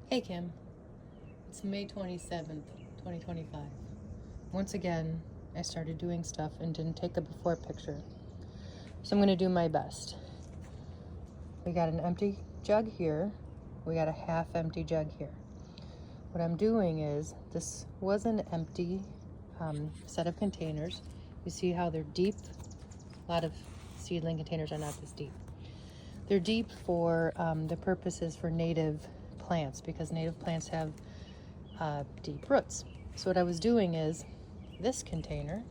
Hey Kim, it's May 27th, 2025. Once again, I started doing stuff and didn't take a before picture. So I'm going to do my best. We got an empty jug here. We got a half empty jug here. What I'm doing is, this was an empty set of containers. You see how they're deep? A lot of seedling containers are not this deep. They're deep for the purposes for native plants, because native plants have deep roots. So what I was doing is, this container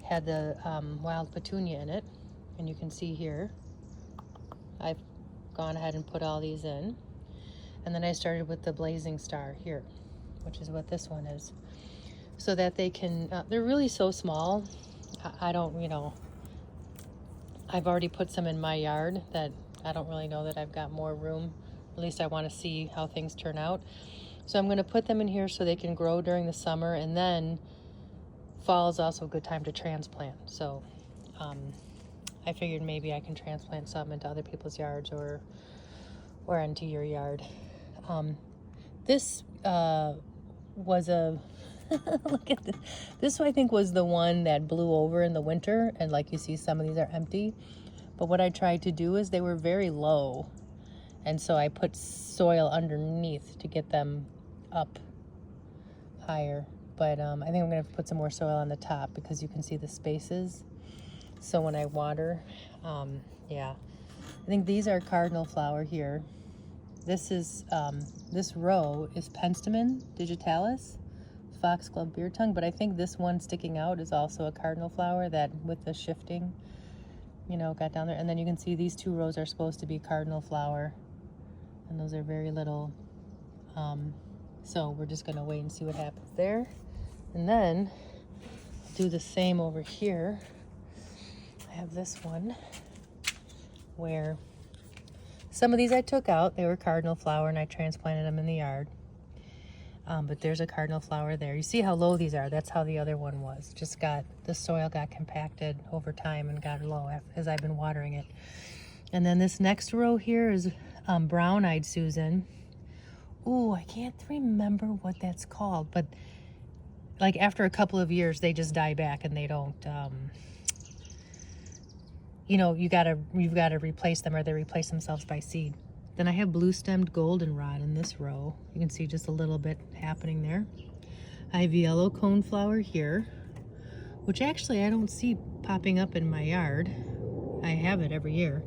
had the wild petunia in it, and you can see here I've gone ahead and put all these in, and then I started with the blazing star here, which is what this one is, so that they can they're really so small. I don't, I've already put some in my yard that I don't really know that I've got more room. At least I want to see how things turn out. So I'm going to put them in here so they can grow during the summer, and then fall is also a good time to transplant. So I figured maybe I can transplant some into other people's yards or into your yard. This was a look at this. This I think was the one that blew over in the winter, and like you see, some of these are empty. But what I tried to do is, they were very low, and so I put soil underneath to get them up higher. But I think I'm going to put some more soil on the top, because you can see the spaces. So when I water, yeah. I think these are cardinal flower here. This is, this row is Penstemon digitalis, foxglove beard tongue, but I think this one sticking out is also a cardinal flower that, with the shifting, got down there. And then you can see these two rows are supposed to be cardinal flower, and those are very little. So we're just gonna wait and see what happens there. And then do the same over here. I have this one where some of these I took out. They were cardinal flower, and I transplanted them in the yard. But there's a cardinal flower there. You see how low these are? That's how the other one was. Just the soil got compacted over time and got low as I've been watering it. And then this next row here is brown-eyed Susan. Ooh, I can't remember what that's called, but like after a couple of years, they just die back, and they don't, you've got to replace them, or they replace themselves by seed. Then I have blue-stemmed goldenrod in this row. You can see just a little bit happening there. I have yellow coneflower here, which actually I don't see popping up in my yard. I have it every year.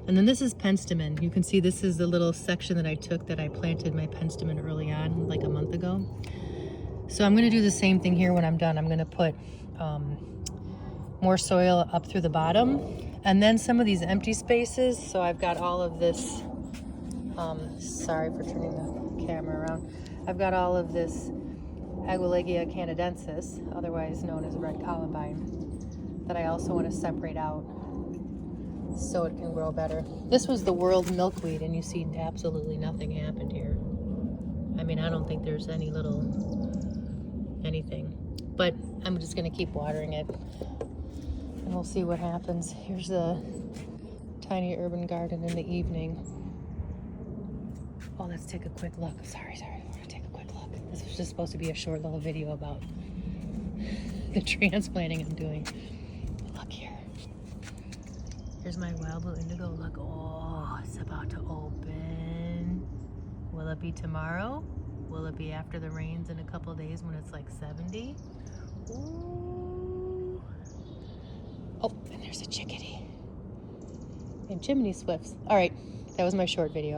And then this is Penstemon. You can see this is the little section that I took that I planted my Penstemon early on, like a month ago. So I'm going to do the same thing here when I'm done. I'm going to put more soil up through the bottom, and then some of these empty spaces. So I've got all of this, sorry for turning the camera around. I've got all of this Aguilegia canadensis, otherwise known as red columbine, that I also want to separate out so it can grow better. This was the world milkweed, and you see absolutely nothing happened here. I mean, I don't think there's any little anything, but I'm just going to keep watering it, and we'll see what happens. Here's the tiny urban garden in the evening. Oh, let's take a quick look. Sorry, we're gonna take a quick look. This was just supposed to be a short little video about the transplanting I'm doing. Look here. Here's my wild blue indigo. Look, oh, it's about to open. Will it be tomorrow? Will it be after the rains in a couple of days when it's like 70? Ooh. Oh, and there's a chickadee. And chimney swifts. All right, that was my short video.